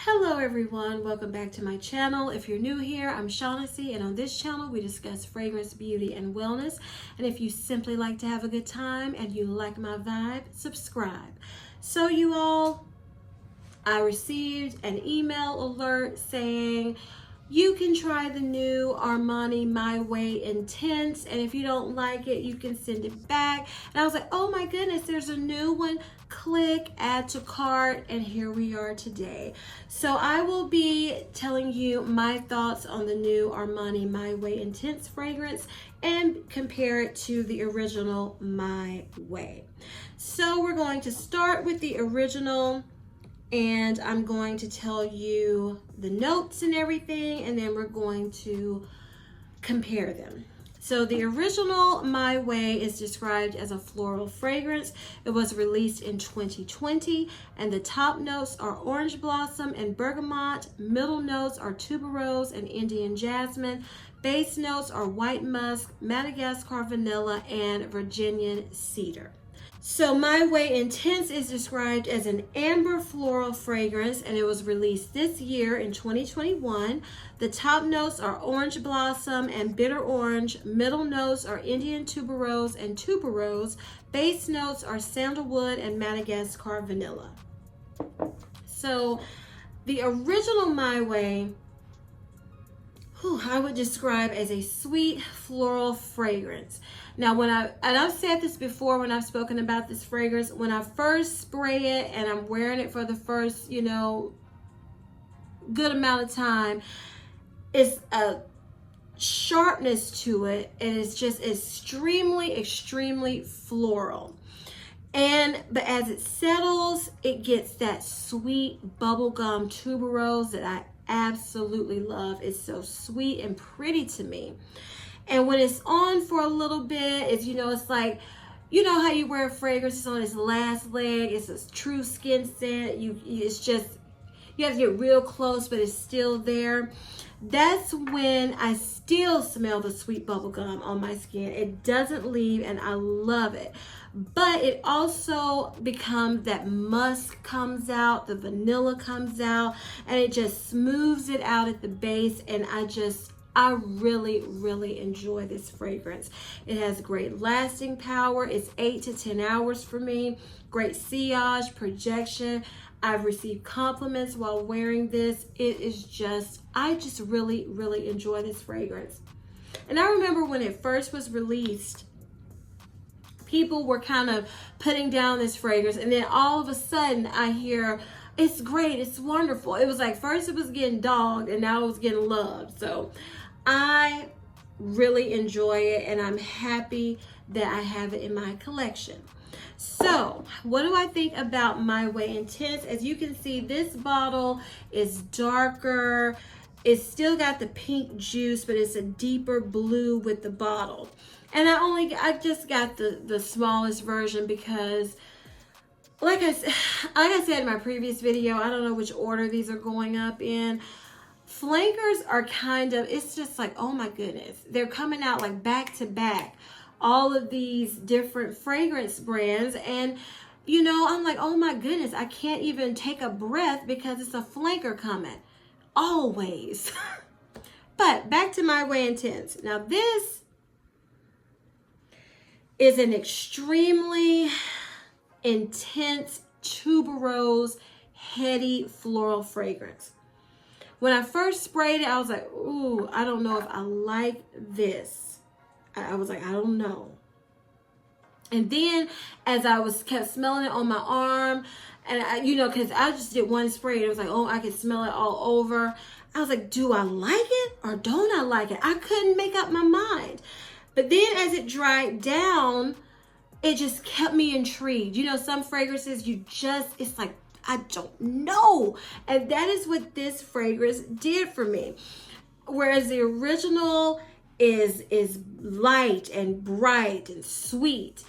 Hello everyone, welcome back to my channel. If you're new here, I'm Shaughnessy, and on this channel we discuss fragrance, beauty, and wellness. And if you simply like to have a good time and you like my vibe, subscribe. So you all, I received an email alert saying you can try the new Armani My Way Intense, and if you don't like it, you can send it back. And I was like, oh my goodness, there's a new one. Click add to cart, and here we are today. So I will be telling you my thoughts on the new Armani My Way Intense fragrance and compare it to the original My Way. So we're going to start with the original, and I'm going to tell you the notes and everything, and then we're going to compare them. So the original My Way is described as a floral fragrance. It was released in 2020, and the top notes are orange blossom and bergamot. Middle notes are tuberose and Indian jasmine. Base notes are white musk, Madagascar vanilla, and Virginian cedar. So My Way Intense is described as an amber floral fragrance, and it was released this year in 2021. The top notes are orange blossom and bitter orange. Middle notes are Indian tuberose and tuberose. Base notes are sandalwood and Madagascar vanilla. So the original My Way, I would describe as a sweet floral fragrance. Now, and I've said this before when I've spoken about this fragrance, when I first spray it and I'm wearing it for the first, good amount of time, it's a sharpness to it, and it's just extremely floral. But as it settles, it gets that sweet bubblegum tuberose that I absolutely love. It's so sweet and pretty to me. And when it's on for a little bit, it's like, how you wear a fragrance, it's on its last leg, it's a true skin scent. You have to get real close, but it's still there. That's when I still smell the sweet bubblegum on my skin. It doesn't leave, and I love it. But it also becomes that musk comes out, the vanilla comes out, and it just smooths it out at the base. And I really enjoy this fragrance. It has great lasting power. It's 8 to 10 hours for me. Great sillage, projection. I've received compliments while wearing this. I just really enjoy this fragrance. And I remember when it first was released, people were kind of putting down this fragrance, and then all of a sudden I hear, it's great, it's wonderful. It was like, first it was getting dogged, and now it was getting loved. So I really enjoy it, and I'm happy that I have it in my collection. So what do I think about My Way Intense? As you can see, this bottle is darker. It's still got the pink juice, but it's a deeper blue with the bottle. And I just got the smallest version because, like I said in my previous video, I don't know which order these are going up in. Flankers are it's just like, oh my goodness. They're coming out like back to back. All of these different fragrance brands. And, I'm like, oh my goodness, I can't even take a breath because it's a flanker coming. Always. But back to My Way Intense. Now this is an extremely intense tuberose, heady floral fragrance. When I first sprayed it, I was like, ooh, I don't know if I like this. I was like, I don't know. And then as I kept smelling it on my arm, and because I just did one spray, and it was like, oh, I could smell it all over. I was like, do I like it or don't I like it? I couldn't make up my mind. But then as it dried down, it just kept me intrigued. Some fragrances, it's like, I don't know. And that is what this fragrance did for me. Whereas the original is light and bright and sweet,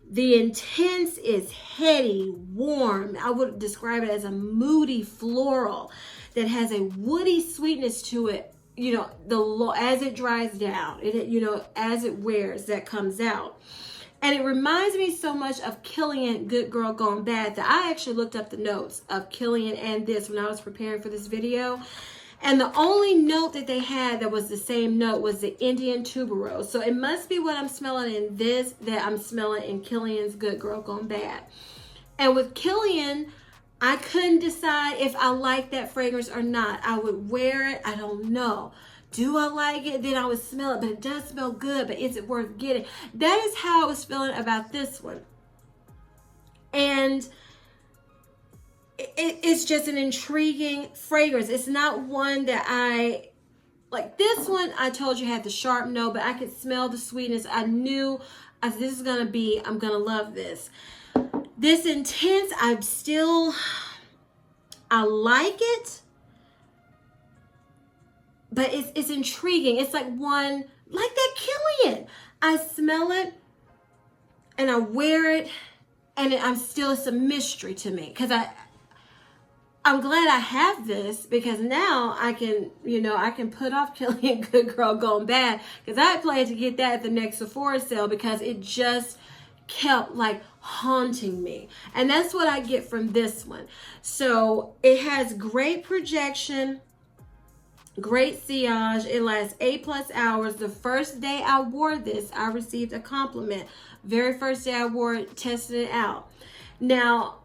the Intense is heady, warm. I would describe it as a moody floral that has a woody sweetness to it. As it dries down, as it wears, that comes out. And it reminds me so much of Killian, Good Girl Gone Bad, that I actually looked up the notes of Killian and this when I was preparing for this video. And the only note that they had that was the same note was the Indian tuberose. So it must be what I'm smelling in this that I'm smelling in Killian's Good Girl Gone Bad. And with Killian, I couldn't decide if I liked that fragrance or not. I would wear it. I don't know. Do I like it? Then I would smell it, but it does smell good, but is it worth getting? That is how I was feeling about this one. And it's just an intriguing fragrance. It's not one that I, like this one, I told you had the sharp note, but I could smell the sweetness. I knew this is going to be, I'm going to love this. This Intense, I like it, but it's intriguing. It's like one, like that Killian. I smell it and I wear it and it's a mystery to me, because I'm glad I have this, because now I can, I can put off Killian Good Girl Gone Bad, because I planned to get that at the next Sephora sale because it just kept like haunting me. And that's what I get from this one. So it has great projection, great sillage. It lasts 8+ hours. The first day I wore this, I received a compliment. Very first day I wore it, tested it out. Now,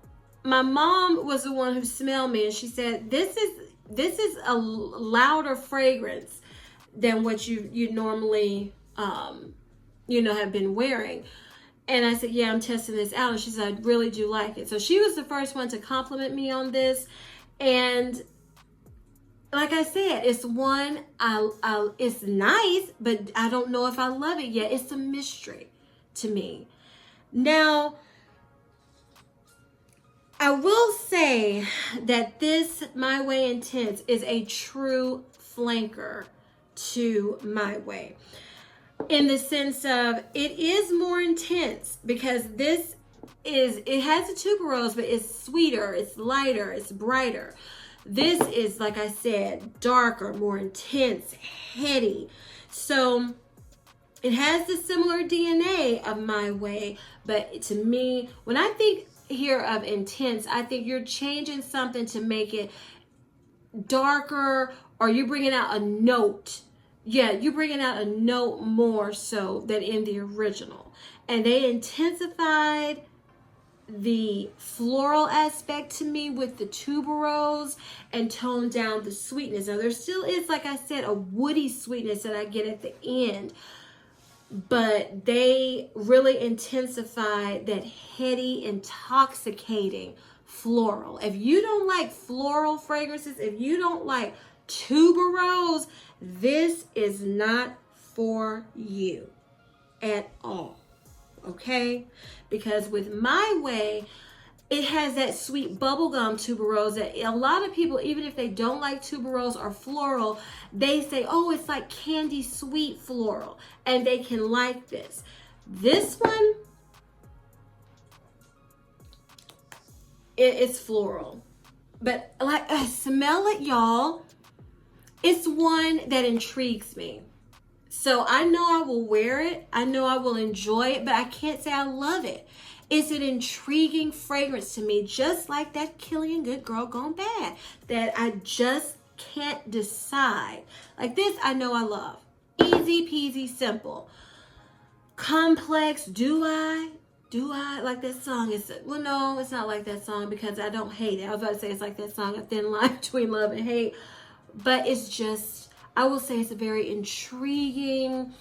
my mom was the one who smelled me, and she said, this is a louder fragrance than what you normally, have been wearing. And I said, yeah, I'm testing this out. And she said, I really do like it. So she was the first one to compliment me on this. And like I said, it's one, it's nice, but I don't know if I love it yet. It's a mystery to me. Now, I will say that this My Way Intense is a true flanker to My Way, in the sense of it is more intense, because it has a tuberose, but it's sweeter, it's lighter, it's brighter. This is, like I said, darker, more intense, heady. So it has the similar DNA of My Way, but to me, when I think here of intense, I think you're changing something to make it darker, or you're bringing out a note. Yeah, you're bringing out a note more so than in the original. And they intensified the floral aspect to me with the tuberose and toned down the sweetness. Now, there still is, like I said, a woody sweetness that I get at the end, but they really intensified that heady, intoxicating floral. If you don't like floral fragrances, if you don't like tuberose, this is not for you at all, okay? Because with My Way, it has that sweet bubblegum tuberose that a lot of people, even if they don't like tuberose or floral, they say, oh, it's like candy sweet floral, and they can like this. This one, it's floral, but like, I smell it, y'all. It's one that intrigues me. So I know I will wear it. I know I will enjoy it, but I can't say I love it. It's an intriguing fragrance to me, just like that Killian Good Girl Gone Bad, that I just can't decide. Like this, I know I love. Easy peasy, simple. Complex, do I like that song? Well, no, it's not like that song, because I don't hate it. I was about to say it's like that song, A Thin Line Between Love and Hate. But it's just, I will say it's a very intriguing,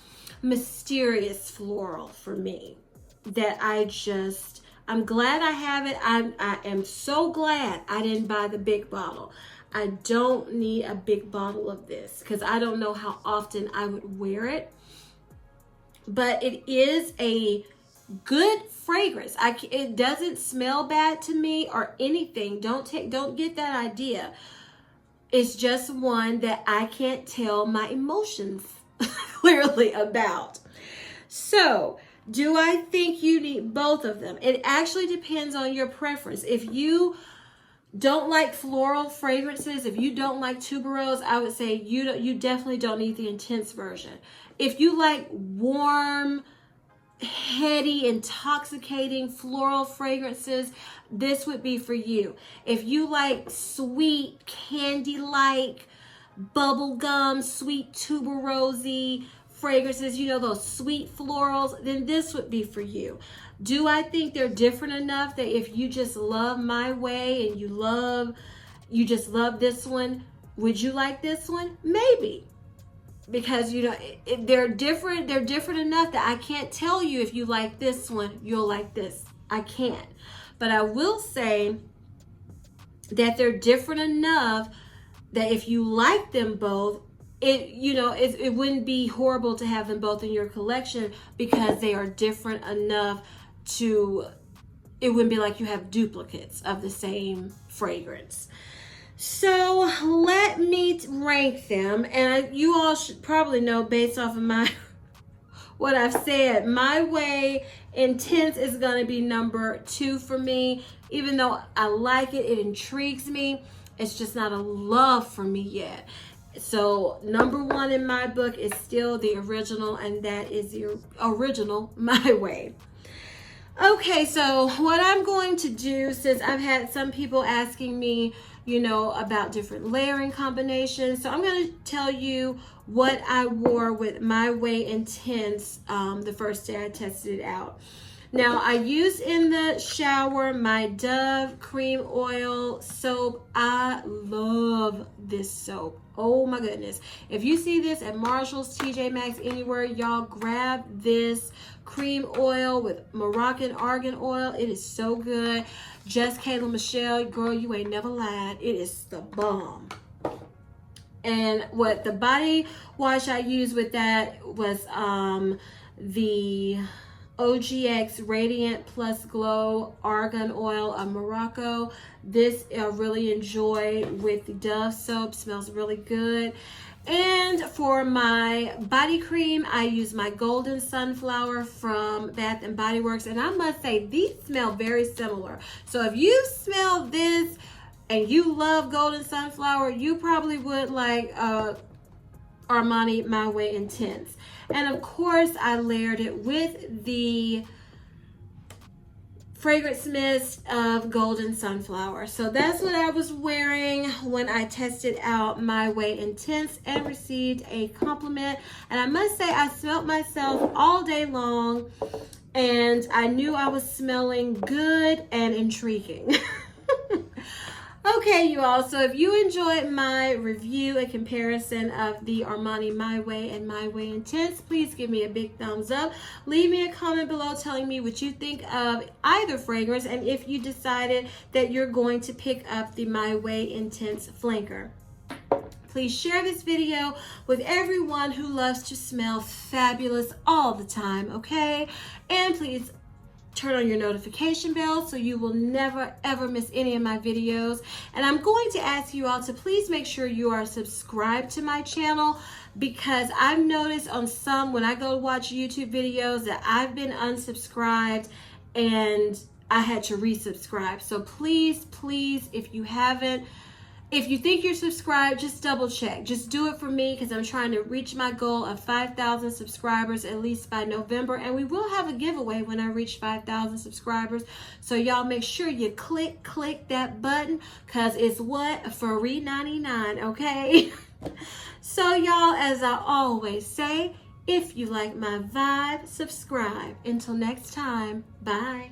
mysterious floral for me that I'm glad I have it. I am so glad I didn't buy the big bottle. I don't need a big bottle of this, because I don't know how often I would wear it. But it is a good fragrance. It doesn't smell bad to me or anything. Don't get that idea. It's just one that I can't tell my emotions clearly about. So, do I think you need both of them? It actually depends on your preference. If you don't like floral fragrances, if you don't like tuberose, I would say you definitely don't need the intense version. If you like warm, heady, intoxicating floral fragrances, this would be for you. If you like sweet, candy-like, bubblegum, sweet tuberosy fragrances, you know, those sweet florals, then this would be for you. Do I think they're different enough that if you just love My Way and you just love this one, would you like this one? Maybe. Because, you know, they're different enough that I can't tell you if you like this one, you'll like this. I can't. But I will say that they're different enough that if you like them both, it wouldn't be horrible to have them both in your collection, because they are different enough to, it wouldn't be like you have duplicates of the same fragrance. So let me rank them, and you all should probably know based off of what I've said, My Way Intense is going to be number 2 for me. Even though I like it, it intrigues me, it's just not a love for me yet. So number 1 in my book is still the original, and that is the original My Way. Okay, so what I'm going to do, since I've had some people asking me, you know, about different layering combinations, so I'm going to tell you what I wore with My Way Intense the first day I tested it out. Now, I used in the shower my Dove Cream Oil soap. I love this soap. Oh my goodness. If you see this at Marshall's, TJ Maxx, anywhere, y'all grab this cream oil with Moroccan argan oil. It is so good. Just Kayla Michelle, girl, you ain't never lied. It is the bomb. And what the body wash I used with that was the OGX Radiant Plus Glow Argan Oil of Morocco. This I really enjoy with the Dove soap. Smells really good. And for my body cream, I use my Golden Sunflower from Bath and Body Works. And I must say, these smell very similar. So if you smell this and you love Golden Sunflower, you probably would like Armani My Way Intense. And of course, I layered it with the fragrance mist of Golden Sunflower. So that's what I was wearing when I tested out My Way Intense and received a compliment. And I must say, I smelled myself all day long, and I knew I was smelling good and intriguing. Okay, you all, so if you enjoyed my review and comparison of the Armani My Way and My Way Intense, please give me a big thumbs up. Leave me a comment below telling me what you think of either fragrance, and if you decided that you're going to pick up the My Way Intense flanker. Please share this video with everyone who loves to smell fabulous all the time, okay? And please turn on your notification bell so you will never ever miss any of my videos. And I'm going to ask you all to please make sure you are subscribed to my channel, because I've noticed on some, when I go to watch YouTube videos, that I've been unsubscribed and I had to resubscribe. So please, please, if you haven't, if you think you're subscribed, just double check. Just do it for me, because I'm trying to reach my goal of 5,000 subscribers at least by November. And we will have a giveaway when I reach 5,000 subscribers. So y'all make sure you click that button, because it's what? Free 99, okay? So y'all, as I always say, if you like my vibe, subscribe. Until next time, bye.